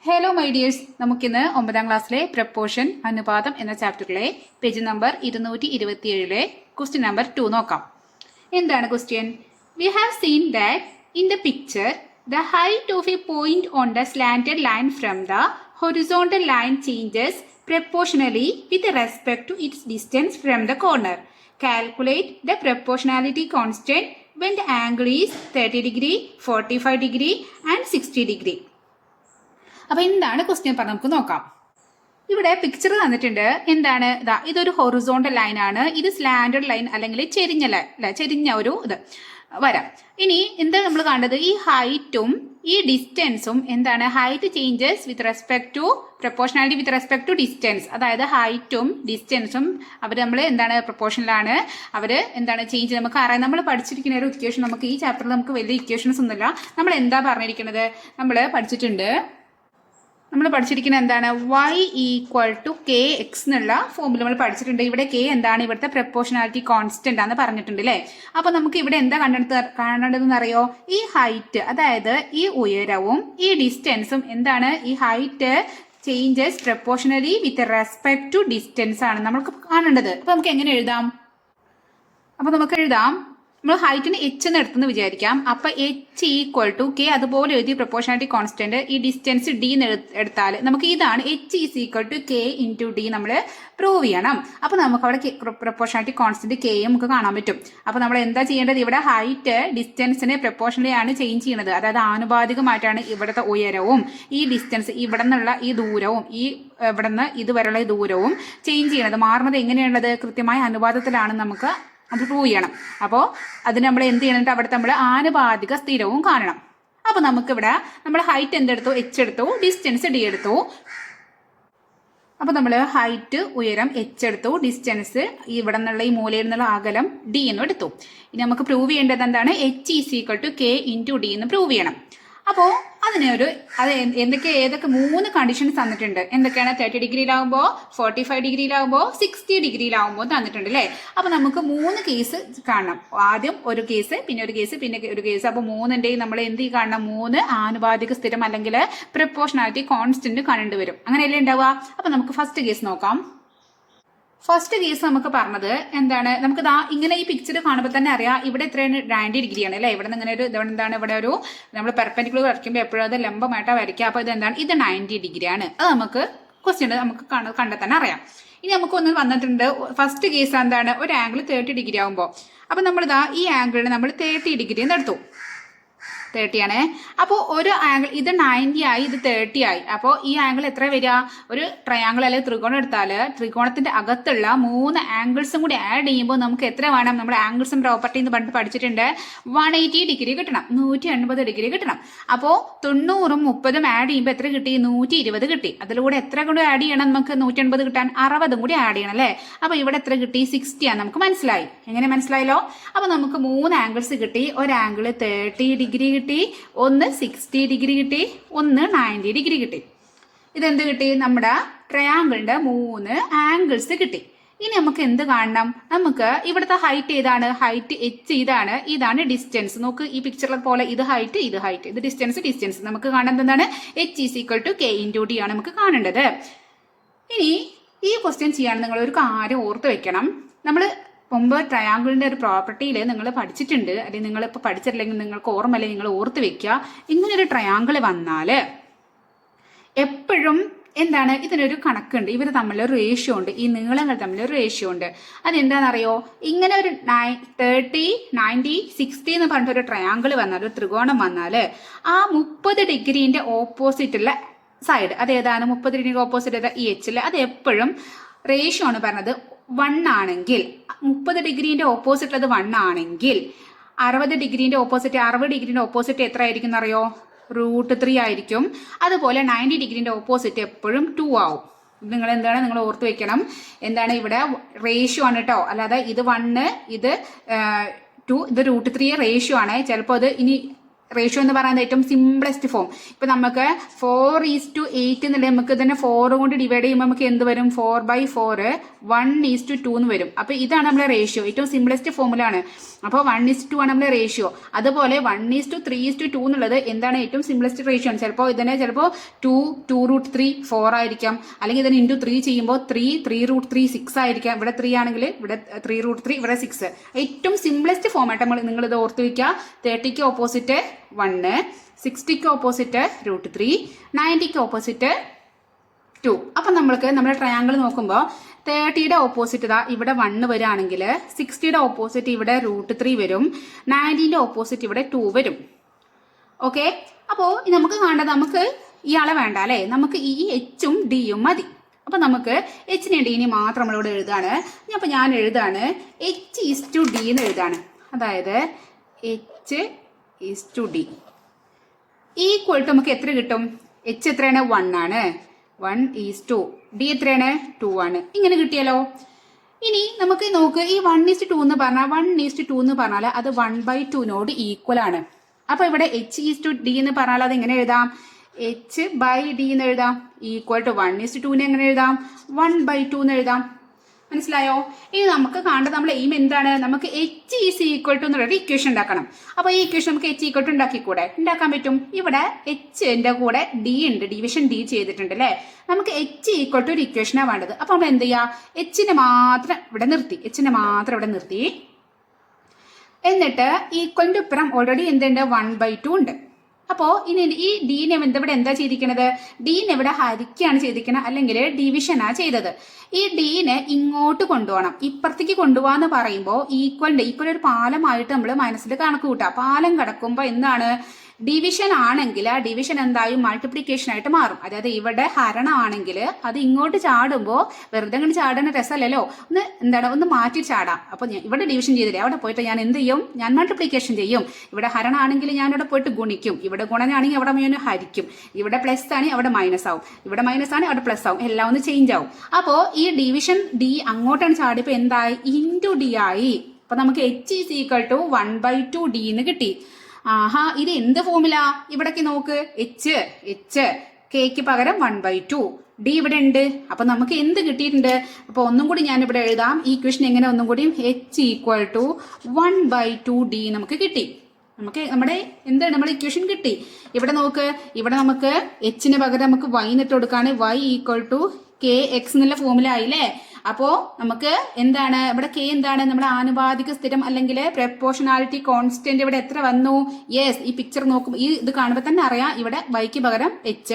Hello my dears, നമുക്കിന്ന് 9ാം ക്ലാസ്സിലെ proportion അനുപാതം എന്ന ചാപ്റ്ററിലെ പേജ് നമ്പർ 227 ക്വസ്റ്റ്യൻ നമ്പർ 2 നോക്കാം. എന്താണ് question? We have seen that in the picture the height of a point on the slanted line from the horizontal line changes proportionally with respect to its distance from the corner. Calculate the proportionality constant when the angle is 30 degree, 45 degree and 60 degree. അപ്പോൾ എന്താണ് question പറഞ്ഞ് നമുക്ക് നോക്കാം. ഇവിടെ picture തന്നിട്ടുണ്ട്. എന്താണ് ഇതൊരു horizontal line ആണ്, ഇത് സ്ലാൻഡഡ് ലൈൻ അല്ലെങ്കിൽ ചെരിഞ്ഞ ഒരു ഇത് വരാം. ഇനി എന്താ നമ്മൾ കണ്ടത്? ഈ ഹൈറ്റും ഈ ഡിസ്റ്റൻസും എന്താണ്? Height changes with respect to proportionality with respect to distance. അതായത് ഹൈറ്റും ഡിസ്റ്റൻസും അവർ നമ്മൾ എന്താണ് പ്രൊപ്പോർഷനിലാണ് അവർ എന്താണ് ചേഞ്ച്. നമുക്ക് അറിയാം, നമ്മൾ പഠിച്ചിരിക്കുന്ന ഒരു ഇക്വേഷൻ, നമുക്ക് ഈ ചാപ്റ്ററിൽ നമുക്ക് വലിയ ഇക്വേഷൻസ് ഒന്നുമില്ല. നമ്മൾ എന്താ പറഞ്ഞിരിക്കുന്നത്? നമ്മൾ പഠിച്ചിരിക്കുന്നത് എന്താണ്? y equal to K X എന്നുള്ള ഫോമിൽ നമ്മൾ പഠിച്ചിട്ടുണ്ട്. ഇവിടെ കെ എന്താണ്? ഇവിടുത്തെ പ്രൊപ്പോർഷണാലിറ്റി കോൺസ്റ്റന്റ് ആണെന്ന് പറഞ്ഞിട്ടുണ്ട് അല്ലേ? അപ്പൊ നമുക്ക് ഇവിടെ എന്താ കാണേണ്ടതെന്ന് അറിയോ? ഈ ഹൈറ്റ്, അതായത് ഈ ഉയരവും ഈ ഡിസ്റ്റൻസും എന്താണ്? ഈ height changes proportionally with respect to distance ആണ് നമുക്ക് കാണേണ്ടത്. അപ്പൊ നമുക്ക് എങ്ങനെ എഴുതാം? നമ്മൾ ഹൈറ്റിന് എച്ച് എന്ന് എടുത്തെന്ന് വിചാരിക്കാം. അപ്പൊ എച്ച് ഈക്വൽ ടു കെ, അതുപോലെ എഴുതി പ്രൊപ്പോർഷണാലിറ്റി കോൺസ്റ്റന്റ് ഈ ഡിസ്റ്റൻസ് ഡി എന്ന് എടുത്താൽ നമുക്ക് ഇതാണ് H is equal to K into D നമ്മൾ പ്രൂവ് ചെയ്യണം. അപ്പൊ നമുക്ക് അവിടെ പ്രൊപ്പോർഷണാലിറ്റി കോൺസ്റ്റന്റ് കെ നമുക്ക് കാണാൻ പറ്റും. അപ്പൊ നമ്മൾ എന്താ ചെയ്യേണ്ടത്? ഇവിടെ ഹൈറ്റ് ഡിസ്റ്റൻസിന് പ്രൊപ്പോർഷണലി ആണ് ചേഞ്ച് ചെയ്യുന്നത്. അതായത് ആനുപാതികമായിട്ടാണ് ഇവിടുത്തെ ഉയരവും ഈ ഡിസ്റ്റൻസ് ഇവിടെ നിന്നുള്ള ഈ ദൂരവും ഈ ഇവിടെ നിന്ന് ഇതുവരെയുള്ള ഈ ദൂരവും ചേഞ്ച് ചെയ്യണത്. മാറുന്നത് എങ്ങനെയുള്ളത്? കൃത്യമായ അനുപാതത്തിലാണ് നമുക്ക് അത് പ്രൂവ് ചെയ്യണം. അപ്പോൾ അതിന് നമ്മൾ എന്ത് ചെയ്യണം? അവിടെ നമ്മൾ ആനുപാതിക സ്ഥിരവും കാണണം. അപ്പോൾ നമുക്കിവിടെ നമ്മൾ ഹൈറ്റ് എന്തെടുത്തു? എച്ച് എടുത്തു, ഡിസ്റ്റൻസ് ഡി എടുത്തു. അപ്പോൾ നമ്മൾ ഹൈറ്റ് ഉയരം എച്ച് എടുത്തു, ഡിസ്റ്റൻസ് ഇവിടെ നിന്നുള്ള ഈ മൂലയിൽ നിന്നുള്ള അകലം ഡി എന്നും എടുത്തു. ഇനി നമുക്ക് പ്രൂവ് ചെയ്യേണ്ടത് എന്താണ്? H is equal to K into D എന്ന് പ്രൂവ് ചെയ്യണം. അപ്പോൾ ഏതൊക്കെ 3 കണ്ടീഷൻസ് തന്നിട്ടുണ്ട്. എന്തൊക്കെയാണ്? 30 ഡിഗ്രിയിലാവുമ്പോൾ, 45 ഡിഗ്രിയിലാവുമ്പോൾ, 60 ഡിഗ്രിയിലാവുമ്പോൾ തന്നിട്ടുണ്ട് അല്ലേ? അപ്പൊ നമുക്ക് 3 കേസ് കാണണം. ആദ്യം ഒരു കേസ്, പിന്നെ ഒരു കേസ്, പിന്നെ ഒരു കേസ്. അപ്പൊ 3ന്റെയും നമ്മൾ എന്ത് കാണണം? 3 ആനുപാതിക സ്ഥിരം അല്ലെങ്കിൽ പ്രൊപ്പോർഷണാലിറ്റി കോൺസ്റ്റന്റ് കാണേണ്ടി വരും. അങ്ങനെയല്ലേ ഉണ്ടാവുക? അപ്പൊ നമുക്ക് ഫസ്റ്റ് കേസ് നോക്കാം. ഫസ്റ്റ് കേസ് നമുക്ക് പറഞ്ഞത് എന്താണ്? നമുക്ക് ഇങ്ങനെ ഈ പിക്ചർ കാണുമ്പോൾ തന്നെ അറിയാം ഇവിടെ എത്രയാണ്? 90 ഡിഗ്രിയാണ് അല്ലേ? ഇവിടെ നിന്ന് ഇങ്ങനെ ഒരു എന്താണ്? ഇവിടെ ഒരു നമ്മൾ പെർപെൻഡിക്കുലർ വരയ്ക്കുമ്പോൾ എപ്പോഴും അത് ലംബമായിട്ടാണ് വരയ്ക്കുക. അപ്പോൾ ഇത് എന്താണ്? ഇത് 90 ഡിഗ്രിയാണ്. അത് നമുക്ക് ക്വസ്റ്റ്യൻ നമുക്ക് കണ്ടെത്താൻ അറിയാം. ഇനി നമുക്ക് ഒന്ന് വന്നിട്ടുണ്ട്. ഫസ്റ്റ് കേസ് എന്താണ്? ഒരു ആംഗിൾ 30 ഡിഗ്രി ആകുമ്പോൾ, അപ്പൊ നമ്മൾ ഈ ആംഗിളിന് നമ്മൾ 30 ഡിഗ്രി എന്ന് എടുത്തു. 30 ആണ്. അപ്പോൾ ഒരു ആംഗിൾ ഇത് 90 ആയി, ഇത് 30 ആയി. അപ്പോൾ ഈ ആംഗിൾ എത്ര വരിക? ഒരു ട്രയാംഗിൾ അല്ലെങ്കിൽ ത്രികോണം എടുത്താൽ ത്രികോണത്തിന്റെ അകത്തുള്ള 3 ആംഗിൾസും കൂടി ആഡ് ചെയ്യുമ്പോൾ നമുക്ക് എത്ര വേണം? നമ്മൾ ആംഗിൾസും പ്രോപ്പർട്ടി എന്ന് പറഞ്ഞിട്ട് പഠിച്ചിട്ടുണ്ട്. 180 ഡിഗ്രി കിട്ടണം, 180 ഡിഗ്രി കിട്ടണം. അപ്പോൾ 90ഉം 30ഉം ആഡ് ചെയ്യുമ്പോൾ എത്ര കിട്ടി? 120 കിട്ടി. അതിലൂടെ എത്ര കൂടി ആഡ് ചെയ്യണം? നമുക്ക് 180 കിട്ടാൻ 60 കൂടി ആഡ് ചെയ്യണം അല്ലേ? അപ്പോൾ ഇവിടെ എത്ര കിട്ടി? 60 ആണ്. നമുക്ക് മനസ്സിലായി. എങ്ങനെ മനസ്സിലായല്ലോ? അപ്പോൾ നമുക്ക് 3 ആംഗിൾസ് കിട്ടി. ഒരു ആംഗിൾ 30 ഡിഗ്രി കിട്ടി, ഒന്ന് 60 ഡിഗ്രി കിട്ടി, ഒന്ന് 90 ഡിഗ്രി കിട്ടി. ഇതെന്ത് കിട്ടി? നമ്മുടെ ട്രയാങ്കിളിന്റെ 3 ആംഗിൾസ് കിട്ടി. ഇനി നമുക്ക് എന്ത് കാണണം? നമുക്ക് ഇവിടുത്തെ ഹൈറ്റ് ഏതാണ്? ഹൈറ്റ് എച്ച് ഇതാണ് ഡിസ്റ്റൻസ്. നോക്ക്, ഈ പിക്ചറിലെ പോലെ ഇത് ഹൈറ്റ്, ഇത് ഡിസ്റ്റൻസ്. നമുക്ക് കാണേണ്ടത് എന്താണ്? H is equal to K into D ആണ് നമുക്ക് കാണേണ്ടത്. ഇനി ഈ ക്വസ്റ്റ്യൻ ചെയ്യാൻ നിങ്ങൾ ഒരു കാര്യം ഓർത്ത് വെക്കണം. നമ്മൾ മുമ്പ് ട്രയാങ്കിളിന്റെ ഒരു പ്രോപ്പർട്ടിയിൽ നിങ്ങൾ പഠിച്ചിട്ടുണ്ട്, അല്ലെങ്കിൽ നിങ്ങളിപ്പോൾ പഠിച്ചിട്ടില്ലെങ്കിൽ നിങ്ങൾക്ക് ഓർമ്മയില്ലെങ്കിൽ നിങ്ങൾ ഓർത്ത് വെക്കുക. ഇങ്ങനൊരു ട്രയാങ്കിൾ വന്നാൽ എപ്പോഴും എന്താണ്? ഇതിനൊരു കണക്കുണ്ട്. ഇവർ തമ്മിലൊരു റേഷ്യോ ഉണ്ട്, ഈ നീളങ്ങൾ തമ്മിലൊരു റേഷ്യോ ഉണ്ട്. അതെന്താണെന്നറിയോ? ഇങ്ങനെ ഒരു 30, 90, 60 എന്ന് പറഞ്ഞിട്ടൊരു ട്രയാങ്കിൾ വന്നാൽ, ഒരു ത്രികോണം വന്നാൽ ആ 30 ഡിഗ്രീന്റെ ഓപ്പോസിറ്റുള്ള സൈഡ് അതേതാണ്? 30 ഡിഗ്രി ഓപ്പോസിറ്റ് ഈ എച്ചിൽ അത് എപ്പോഴും റേഷ്യോ ആണ് പറഞ്ഞത് 1 ആണെങ്കിൽ, 30 ഡിഗ്രീന്റെ ഓപ്പോസിറ്റ് അത് 1 ആണെങ്കിൽ 60 ഡിഗ്രീന്റെ ഓപ്പോസിറ്റ് എത്ര ആയിരിക്കും എന്നറിയോ? √3 ആയിരിക്കും. അതുപോലെ 90 ഡിഗ്രീന്റെ ഓപ്പോസിറ്റ് എപ്പോഴും 2 ആവും. നിങ്ങൾ ഓർത്ത് വെക്കണം. എന്താണ്? ഇവിടെ റേഷ്യോ ആണ് കേട്ടോ, അല്ലാതെ ഇത് 1 ഇത് 2 ഇത് √3 റേഷ്യോ ആണ്. ചിലപ്പോൾ അത് ഇനി റേഷ്യോ എന്ന് പറയുന്നത് ഏറ്റവും സിംപ്ലസ്റ്റ് ഫോം. ഇപ്പൊ നമുക്ക് 4:8 എന്നുള്ളത് നമുക്ക് തന്നെ 4 കൊണ്ട് ഡിവൈഡ് ചെയ്യുമ്പോൾ നമുക്ക് എന്ത് വരും? 4/4 1:2 എന്ന് വരും. അപ്പൊ ഇതാണ് നമ്മുടെ റേഷ്യോ, ഏറ്റവും സിംപ്ലസ്റ്റ് ഫോമിലാണ്. അപ്പോൾ 1:2 ആണ് നമ്മുടെ റേഷ്യോ. അതുപോലെ 1:3:2 എന്നുള്ളത് എന്താണ്? ഏറ്റവും സിംപ്ലസ്റ്റ് റേഷ്യോ ആണ്. ചിലപ്പോൾ 2√3 4 ആയിരിക്കാം, അല്ലെങ്കിൽ ഇതിനെ ഇൻറ്റു 3 ചെയ്യുമ്പോൾ 3√3 6 ആയിരിക്കാം. ഇവിടെ 3 ആണെങ്കിൽ ഇവിടെ 3√3, ഇവിടെ 6. ഏറ്റവും സിംപ്ലസ്റ്റ് ഫോം ആയിട്ട് നിങ്ങൾ ഇത് ഓർത്ത് വയ്ക്കുക. 30ക്ക് ഓപ്പോസിറ്റ് 1, 60ക്ക് ഓപ്പോസിറ്റ് √3, 90ക്ക് ഓപ്പോസിറ്റ് 2. അപ്പം നമ്മൾക്ക് നമ്മുടെ ട്രയാങ്കിൾ നോക്കുമ്പോൾ 30യുടെ ഓപ്പോസിറ്റ് ഇതാ ഇവിടെ 1 വരികയാണെങ്കിൽ 60യുടെ ഓപ്പോസിറ്റ് ഇവിടെ √3 വരും, 90ന്റെ ഓപ്പോസിറ്റ് ഇവിടെ 2 വരും. ഓക്കെ, അപ്പോൾ നമുക്ക് കാണേണ്ടത്, നമുക്ക് ഇയാളെ വേണ്ട അല്ലേ, നമുക്ക് ഈ എച്ചും ഡിയും മതി. അപ്പൊ നമുക്ക് എച്ചിനെ ഡിനെ മാത്രം നമ്മളിവിടെ എഴുതാണ്. അപ്പൊ ഞാൻ എഴുതാണ് H:D എന്ന് എഴുതാണ്. അതായത് H:D ഈക്വൽ ടു നമുക്ക് എത്ര കിട്ടും? H എത്രയാണ്? 1 ആണ്. 1:2. D എത്രയാണ്? 2 ആണ്. ഇങ്ങനെ കിട്ടിയാലോ. ഇനി നമുക്ക് നോക്ക്, ഈ 1:2 എന്ന് പറഞ്ഞാൽ 1:2 എന്ന് പറഞ്ഞാൽ അത് 1/2 ഈക്വൽ ആണ്. അപ്പൊ ഇവിടെ H:D എന്ന് പറഞ്ഞാൽ അത് എങ്ങനെ എഴുതാം? H/D എന്ന് എഴുതാം. ഈക്വൽ ടു 1:2 എങ്ങനെ എഴുതാം? 1/2 എന്ന് എഴുതാം. മനസ്സിലായോ? ഇനി നമുക്ക് കാണേണ്ടത്, നമ്മൾ എയിം എന്താണ്? നമുക്ക് H = എന്നുള്ളൊരു ഇക്വേഷൻ ഉണ്ടാക്കണം. അപ്പൊ ഈ ഇക്വേഷൻ നമുക്ക് H ഉണ്ടാക്കിക്കൂടെ? ഉണ്ടാക്കാൻ പറ്റും. ഇവിടെ Hന്റെ കൂടെ D ഉണ്ട്, ഡിവിഷൻ D ചെയ്തിട്ടുണ്ട് അല്ലെ. നമുക്ക് H = ഒരു ഇക്വേഷനാണ് വേണ്ടത്. അപ്പൊ നമ്മൾ എന്ത് ചെയ്യാ? Hനെ മാത്രം ഇവിടെ നിർത്തി. എന്നിട്ട് ഈക്വലിന്റെ ഇപ്പുറം ഓൾറെഡി എന്തുണ്ട്? 1/2 ഉണ്ട്. അപ്പോ ഇനി ഈ ഡീനെ ഇവിടെ എന്താ ചെയ്തിരിക്കുന്നത്? ഡീനെ ഇവിടെ ഹരിക്കുകയാണ് ചെയ്തിരിക്കുന്നത്, അല്ലെങ്കിൽ ഡിവിഷനാ ചെയ്തത്. ഈ ഡീനെ ഇങ്ങോട്ട് കൊണ്ടുപോകണം. ഇപ്പുറത്തേക്ക് കൊണ്ടുപോകാന്ന് പറയുമ്പോൾ ഈക്വൽ ഒരു പാലമായിട്ട് നമ്മൾ മനസ്സിൽ കണക്ക് കൂട്ടുക. പാലം കിടക്കുമ്പോൾ എന്താണ്? ഡിവിഷൻ ആണെങ്കിൽ ആ ഡിവിഷൻ എന്തായും മൾട്ടിപ്ലിക്കേഷൻ ആയിട്ട് മാറും. അതായത് ഇവിടെ ഹരണമാണെങ്കിൽ അത് ഇങ്ങോട്ട് ചാടുമ്പോൾ വെറുതെ ഇങ്ങനെ ചാടുന്ന രസമല്ലല്ലോ, ഒന്ന് മാറ്റി ചാടാം. അപ്പൊ ഇവിടെ ഡിവിഷൻ ചെയ്തില്ലേ, അവിടെ പോയിട്ട് ഞാൻ എന്ത് ചെയ്യും? ഞാൻ മൾട്ടിപ്ലിക്കേഷൻ ചെയ്യും. ഇവിടെ ഹരണമാണെങ്കിൽ ഞാൻ ഇവിടെ പോയിട്ട് ഗുണിക്കും. ഇവിടെ ഗുണനാണെങ്കിൽ അവിടെ ഞാൻ ഹരിക്കും. ഇവിടെ പ്ലസ് ആണ്, അവിടെ മൈനസ് ആവും. ഇവിടെ മൈനസ് ആണ്, അവിടെ പ്ലസ് ആവും. എല്ലാം ഒന്ന് ചേഞ്ച് ആവും. അപ്പോ ഈ ഡിവിഷൻ ഡി അങ്ങോട്ടാണ് ചാടിയപ്പോ എന്തായി? ഇൻറ്റു ഡി ആയി. അപ്പൊ നമുക്ക് H = 1/2D എന്ന് കിട്ടി. ആഹാ, ഇത് എന്ത് ഫോമില? ഇവിടേക്ക് നോക്ക്, H കെക്ക് പകരം 1/2, D ഇവിടെ ഉണ്ട്. അപ്പൊ നമുക്ക് എന്ത് കിട്ടിയിട്ടുണ്ട്? അപ്പൊ ഒന്നും കൂടി ഞാൻ ഇവിടെ എഴുതാം. ഈ ഇക്വേഷൻ എങ്ങനെ? ഒന്നും കൂടി H = 1/2D നമുക്ക് കിട്ടി. നമ്മുടെ ഇക്വേഷൻ കിട്ടി. ഇവിടെ നോക്ക്, ഇവിടെ നമുക്ക് Hന് പകരം നമുക്ക് Y ഇട്ട് കൊടുക്കാണ്. Y = KX എന്നുള്ള ഫോമില ആയില്ലേ. അപ്പോ നമുക്ക് എന്താണ് ഇവിടെ? K എന്താണ്? നമ്മുടെ ആനുപാതിക സ്ഥിരം അല്ലെങ്കിൽ പ്രപ്പോർഷണാലിറ്റി കോൺസ്റ്റന്റ് ഇവിടെ എത്ര വന്നു? യെസ്, ഈ പിക്ചർ നോക്കും, ഈ ഇത് കാണുമ്പോൾ തന്നെ അറിയാം. ഇവിടെ Yക്ക് പകരം H,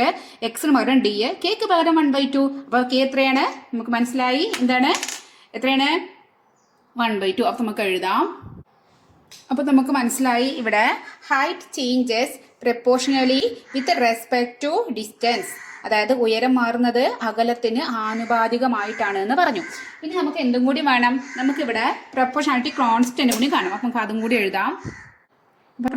Xന് പകരം D, Kക്ക് പകരം 1/2. അപ്പൊ K എത്രയാണ്? നമുക്ക് മനസ്സിലായി. എന്താണ്? എത്രയാണ്? 1/2. അപ്പൊ നമുക്ക് എഴുതാം. അപ്പൊ നമുക്ക് മനസ്സിലായി ഇവിടെ height changes proportionally with respect to distance. അതായത് ഉയരം മാറുന്നത് അകലത്തിന് ആനുപാതികമായിട്ടാണ് എന്ന് പറഞ്ഞു. ഇനി നമുക്ക് എന്തും കൂടി വേണം? നമുക്കിവിടെ പ്രപ്പോർഷണാലിറ്റി കോൺസ്റ്റന്റ് കൂടി കാണും. അപ്പൊ നമുക്ക് അതും കൂടി എഴുതാം. അപ്പൊ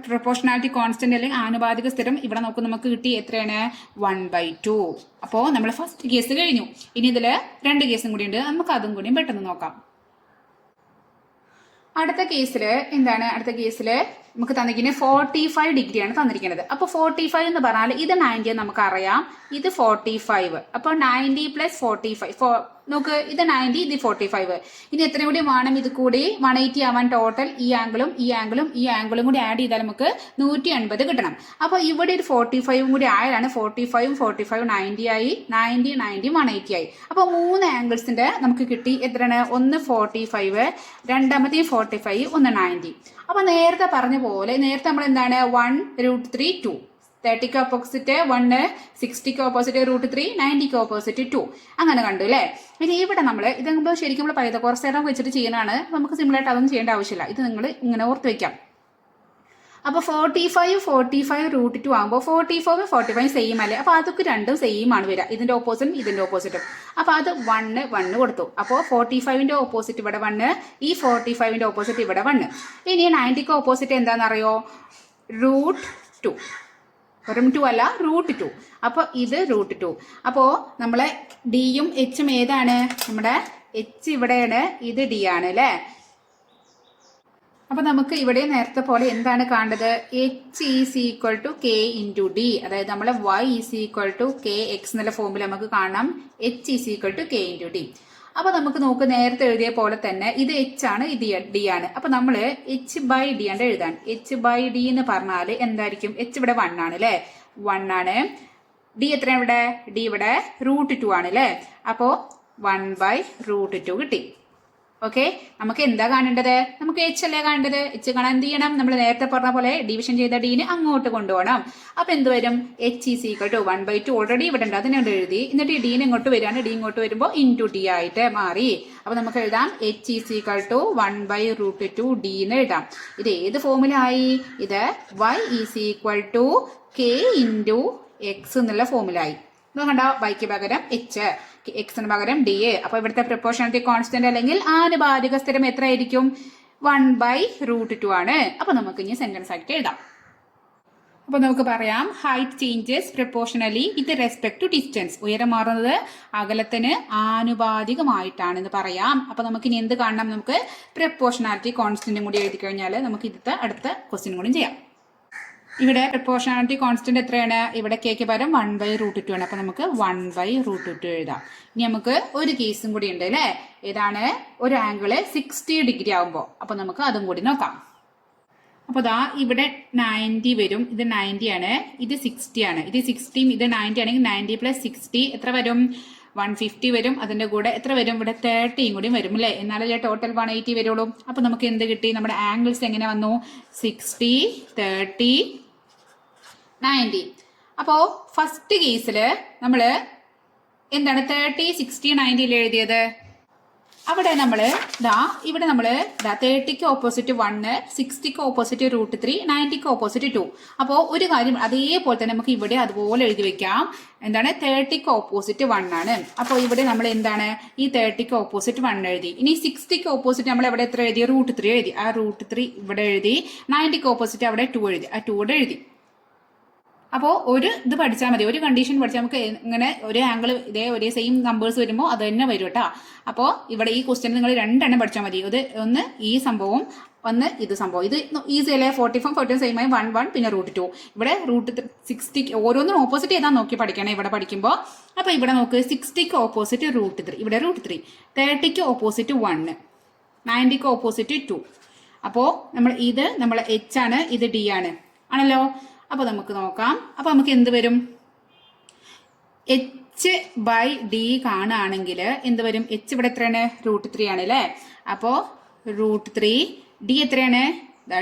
പ്രപ്പോർഷണാലിറ്റി കോൺസ്റ്റന്റ് അല്ലെങ്കിൽ ആനുപാതിക സ്ഥിരം ഇവിടെ നോക്കും, നമുക്ക് കിട്ടി എത്രയാണ്? 1/2. അപ്പോൾ നമ്മൾ ഫസ്റ്റ് കേസ് കഴിഞ്ഞു. ഇനി ഇതില് 2 കേസും കൂടി ഉണ്ട്. നമുക്ക് അതും കൂടി പെട്ടെന്ന് നോക്കാം. അടുത്ത കേസില് എന്താണ്? അടുത്ത കേസില് നമുക്ക് തന്നിരിക്കുന്നത് 45 ഡിഗ്രിയാണ് തന്നിരിക്കുന്നത്. അപ്പൊ 45 എന്ന് പറഞ്ഞാൽ ഇത് 90 നമുക്ക് അറിയാം, ഇത് 45. അപ്പൊ 90 + 45 നോക്ക്, ഇത് 90, ഇത് 45. ഇനി എത്രയും കൂടി വേണം? ഇത് കൂടി 180 ആവാൻ. ടോട്ടൽ ഈ ആംഗിളും കൂടി ആഡ് ചെയ്താൽ നമുക്ക് 180 കിട്ടണം. അപ്പൊ ഇവിടെ ഒരു 45 കൂടി ആയാലാണ് 45 90 ആയി, 90 180 ആയി. അപ്പൊ 3 ആംഗിൾസിന്റെ നമുക്ക് കിട്ടി. എത്രയാണ്? ഒന്ന് 45, രണ്ടാമത്തെ 45, ഒന്ന് 90. അപ്പൊ നേരത്തെ പറഞ്ഞ പോലെ നേരത്തെ നമ്മൾ എന്താണ്? 1√3 2, 30ക്ക് ഓപ്പോസിറ്റ് 1, 60ക്ക് ഓപ്പോസിറ്റ് √3, 90ക്ക് ഓപ്പോസിറ്റ് 2, അങ്ങനെ കണ്ടു അല്ലേ. ഇനി ഇവിടെ നമ്മൾ ഇതാകുമ്പോൾ ശരിക്കും നമ്മൾ പൈതഗോറസ് തിയറം വെച്ചിട്ട് ചെയ്യുന്നതാണ്. നമുക്ക് സിമ്പിളായിട്ട് അതൊന്നും ചെയ്യേണ്ട ആവശ്യമില്ല. ഇത് നിങ്ങൾ ഇങ്ങനെ ഓർത്ത് വെക്കാം. അപ്പൊ 45 √2 ആകുമ്പോൾ 44 45 സെയിം അല്ലേ. അപ്പൊ അതൊക്കെ രണ്ടും സെയിം ആണ് വരിക. ഇതിന്റെ ഓപ്പോസിറ്റും ഇതിന്റെ ഓപ്പോസിറ്റും. അപ്പൊ അത് 1 കൊടുത്തു. അപ്പോൾ 45ന്റെ ഓപ്പോസിറ്റ് ഇവിടെ 1, ഈ 45ന്റെ ഓപ്പോസിറ്റ് ഇവിടെ 1. ഇനി 90ക്ക് ഓപ്പോസിറ്റ് എന്താണെന്നറിയോ? √2. വെറും 2 അല്ല, √2. അപ്പൊ ഇത് √2. അപ്പോ നമ്മളെ ഡിയും എച്ചും ഏതാണ്? നമ്മുടെ H ഇവിടെയാണ്, ഇത് D ആണ് അല്ലേ. അപ്പൊ നമുക്ക് ഇവിടെ നേരത്തെ പോലെ എന്താണ് കാണേണ്ടത്? H is equal to K into D, അതായത് നമ്മളെ Y is equal to K X എന്നുള്ള ഫോമിൽ നമുക്ക് കാണാം H is equal to K into D. അപ്പൊ നമുക്ക് നോക്ക് നേരത്തെ എഴുതിയ പോലെ തന്നെ ഇത് എച്ച് ആണ്, ഇത് ഡി ആണ്. അപ്പൊ നമ്മള് എച്ച് ബൈ ഡി ആണ് എഴുതാൻ. എച്ച് ബൈ ഡി എന്ന് പറഞ്ഞാല് എന്തായിരിക്കും? എച്ച് ഇവിടെ 1 ആണ് അല്ലെ, 1 ആണ്. ഡി എത്ര ഇവിടെ? ഡി ഇവിടെ √2 ആണ് അല്ലെ. അപ്പോ 1/√2 കിട്ടി. ഓക്കെ, നമുക്ക് എന്താ കാണേണ്ടത്? നമുക്ക് എച്ച് അല്ലേ കാണേണ്ടത്. എച്ച് കാണാൻ എന്ത് ചെയ്യണം? നമ്മൾ നേരത്തെ പറഞ്ഞ പോലെ ഡിവിഷൻ ചെയ്ത ഡീനെ അങ്ങോട്ട് കൊണ്ടുപോകണം. അപ്പൊ എന്ത് വരും? H is equal to 1/2 already ഇവിടെ ഉണ്ട്, അതിനോട് എഴുതി. എന്നിട്ട് ഈ ഡീനെ ഇങ്ങോട്ട് വരികയാണ്, ഡി ഇങ്ങോട്ട് വരുമ്പോൾ ഇൻറ്റു ഡി ആയിട്ട് മാറി. അപ്പൊ നമുക്ക് എഴുതാം H is equal to 1/√2 D എന്ന് എഴുതാം. ഇത് ഏത് ഫോമിലായി? ഇത് Y is equal to K into X എന്നുള്ള ഫോമിലായി. കണ്ടോ, വൈക്ക് പകരം എച്ച്, എക്സിന് പകരം ഡി. അപ്പൊ ഇവിടുത്തെ പ്രൊപ്പോർഷണാലിറ്റി കോൺസ്റ്റന്റ് അല്ലെങ്കിൽ ആനുപാതിക സ്ഥിരം എത്ര ആയിരിക്കും? 1/√2 ആണ്. അപ്പൊ നമുക്ക് ഇനി സെന്റൻസ് ആയിട്ട് എഴുതാം. അപ്പൊ നമുക്ക് പറയാം height changes proportionally with respect to distance. ഉയരം മാറുന്നത് അകലത്തിന് ആനുപാതികമായിട്ടാണെന്ന് പറയാം. അപ്പൊ നമുക്ക് ഇനി എന്ത് കാണണം? നമുക്ക് പ്രൊപ്പോർഷണാലിറ്റി കോൺസ്റ്റന്റും കൂടി എഴുതി കഴിഞ്ഞാൽ നമുക്ക് ഇതിന്റെ അടുത്ത ക്വസ്റ്റ്യൻ കൂടി ചെയ്യാം. ഇവിടെ പ്രൊപ്പോർഷണാലിറ്റി കോൺസ്റ്റന്റ് എത്രയാണ്? ഇവിടെ കെക്ക് പകരം 1/√2 ആണ്. അപ്പൊ നമുക്ക് 1/√2 എഴുതാം. ഇനി നമുക്ക് ഒരു കേസും കൂടി ഉണ്ട് അല്ലെ. ഏതാണ്? ഒരു ആംഗിള് 60 ഡിഗ്രി ആവുമ്പോൾ. അപ്പൊ നമുക്ക് അതും കൂടി നോക്കാം. അപ്പൊ ദാ ഇവിടെ 90 വരും, ഇത് 90 ആണ്, ഇത് 60 ആണ്. ഇത് 60 ഇത് 90 ആണെങ്കിൽ 90 + 60 എത്ര വരും? 150 വരും. അതിന്റെ കൂടെ എത്ര വരും? ഇവിടെ 30 കൂടി വരും അല്ലെ. എന്നാലേ ടോട്ടൽ 180 വരുള്ളൂ. അപ്പൊ നമുക്ക് എന്ത് കിട്ടി? നമ്മുടെ ആംഗിൾസ് എങ്ങനെ വന്നു? 60, 30, 90. അപ്പോ ഫസ്റ്റ് കേസില് നമ്മള് എന്താണ് 30, 60, 90 എഴുതിയത്? അവിടെ നമ്മള് ഇവിടെ നമ്മള് 30ക്ക് ഓപ്പോസിറ്റ് 1, 60ക്ക് ഓപ്പോസിറ്റ് √3, 90ക്ക് ഓപ്പോസിറ്റ് 2. അപ്പോ ഒരു കാര്യം അതേപോലെ തന്നെ നമുക്ക് ഇവിടെ അതുപോലെ എഴുതി വെക്കാം. എന്താണ്? 30ക്ക് ഓപ്പോസിറ്റ് 1 ആണ്. അപ്പോൾ ഇവിടെ നമ്മൾ എന്താണ്? ഈ 30ക്ക് ഓപ്പോസിറ്റ് 1 എഴുതി. ഇനി 60ക്ക് ഓപ്പോസിറ്റ് നമ്മൾ എവിടെ എത്ര എഴുതി? √3 എഴുതി. ആ √3 ഇവിടെ എഴുതി. 90ക്ക് ഓപ്പോസിറ്റ് അവിടെ 2 എഴുതി. ആ 2 ഇവിടെ എഴുതി. അപ്പോൾ ഒരു ഇത് പഠിച്ചാൽ മതി, ഒരു കണ്ടീഷൻ പഠിച്ചാൽ നമുക്ക് ഇങ്ങനെ ഒരു ആംഗിൾ ഒരേ സെയിം നമ്പേഴ്സ് വരുമ്പോൾ അത് തന്നെ വരും കേട്ടോ. അപ്പോൾ ഇവിടെ ഈ ക്വസ്റ്റ്യൻ നിങ്ങൾ 2 എണ്ണം പഠിച്ചാൽ മതി. ഒന്ന് ഈ സംഭവം, ഒന്ന് ഇത് സംഭവം. ഇത് ഈസി അല്ലേ? 45 സെയിം ആയി 1, 1 പിന്നെ √2. ഇവിടെ √60 ഓരോന്നും ഓപ്പോസിറ്റ് ഏതാ നോക്കി പഠിക്കണേ ഇവിടെ പഠിക്കുമ്പോൾ. അപ്പൊ ഇവിടെ നോക്ക്, 60ക്ക് ഓപ്പോസിറ്റ് √3, ഇവിടെ √3, 30ക്ക് ഓപ്പോസിറ്റ് 1, 90ക്ക് ഓപ്പോസിറ്റ് 2. അപ്പോൾ നമ്മൾ എച്ച് ആണ്, ഇത് ഡി ആണ് ആണല്ലോ. അപ്പൊ നമുക്ക് നോക്കാം. അപ്പൊ നമുക്ക് എന്ത് വരും? എച്ച് ബൈ ഡി കാണുകയാണെങ്കിൽ എന്ത് വരും? എച്ച് ഇവിടെ എത്രയാണ്? √3 ആണ് അല്ലേ. അപ്പോ √3, ഡി എത്രയാണ്?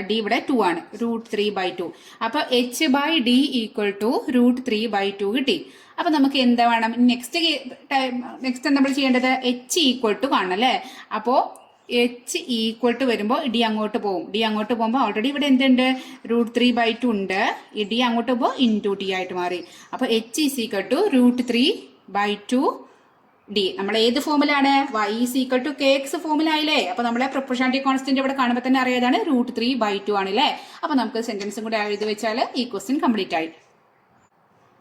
ഡി ഇവിടെ 2 ആണ്, √3/2. അപ്പൊ H by D equal to √3/2 കിട്ടി. അപ്പൊ നമുക്ക് എന്താ വേണം? നെക്സ്റ്റ് നമ്മൾ ചെയ്യേണ്ടത് എച്ച് ഈക്വൽ ടു കാണണം അല്ലേ. അപ്പോ എച്ച് ഈക്വൽ ടു വരുമ്പോൾ ഡി അങ്ങോട്ട് പോകും. ഡി അങ്ങോട്ട് പോകുമ്പോൾ ഓൾറെഡി ഇവിടെ എന്തുണ്ട്? √3/2 ഉണ്ട്. ഈ ഡി അങ്ങോട്ട് പോകുമ്പോൾ ഇൻറ്റു ഡി ആയിട്ട് മാറി. അപ്പൊ H is equal to √3/2 D. നമ്മൾ ഏത് ഫോമിലാണ്? y is equal to kx ഫോമിലായില്ലേ. അപ്പൊ നമ്മളെ പ്രൊപ്പോർഷണാലിറ്റി കോൺസ്റ്റന്റ് ഇവിടെ കാണുമ്പോൾ തന്നെ അറിയാതാണ് √3/2 ആണ് അല്ലേ. അപ്പൊ നമുക്ക് സെന്റൻസും കൂടെ എഴുതി വെച്ചാൽ ഈ ക്വസ്റ്റ്യൻ കംപ്ലീറ്റ് ആയി.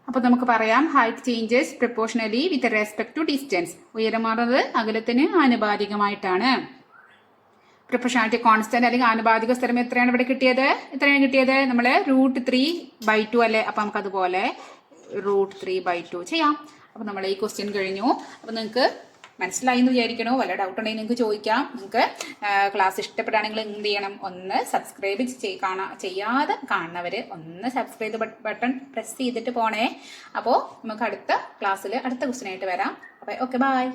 അപ്പൊ നമുക്ക് പറയാം height changes proportionally with respect to distance. ഉയരം മാറുന്നത് അകലത്തിന് ആനുപാതികമായിട്ടാണ്. പ്രൊപ്പോർഷണാലിറ്റി കോൺസ്റ്റന്റ് അല്ലെങ്കിൽ ആനുപാതിക സ്ഥലം എത്രയാണ് ഇവിടെ കിട്ടിയത്? എത്രയാണ് കിട്ടിയത്? നമ്മള് √3/2 അല്ലേ. അപ്പൊ നമുക്ക് അതുപോലെ √3/2 ചെയ്യാം. അപ്പൊ നമ്മൾ ഈ ക്വസ്റ്റ്യൻ കഴിഞ്ഞു. അപ്പൊ നിങ്ങൾക്ക് മനസ്സിലായി എന്ന് വിചാരിക്കണോ? വല്ല ഡൗട്ട് ഉണ്ടെങ്കിൽ നിങ്ങൾക്ക് ചോദിക്കാം. നിങ്ങൾക്ക് ക്ലാസ് ഇഷ്ടപ്പെടുകയാണെങ്കിൽ എന്ത് ചെയ്യണം? ഒന്ന് സബ്സ്ക്രൈബ് ചെയ്യാതെ കാണുന്നവര് ഒന്ന് സബ്സ്ക്രൈബ് ബട്ടൺ പ്രസ് ചെയ്തിട്ട് പോണേ. അപ്പോൾ നമുക്ക് അടുത്ത ക്ലാസ്സിൽ അടുത്ത ക്വസ്റ്റ്യൻ ആയിട്ട് വരാം. അപ്പൊ ഓക്കെ, ബൈ.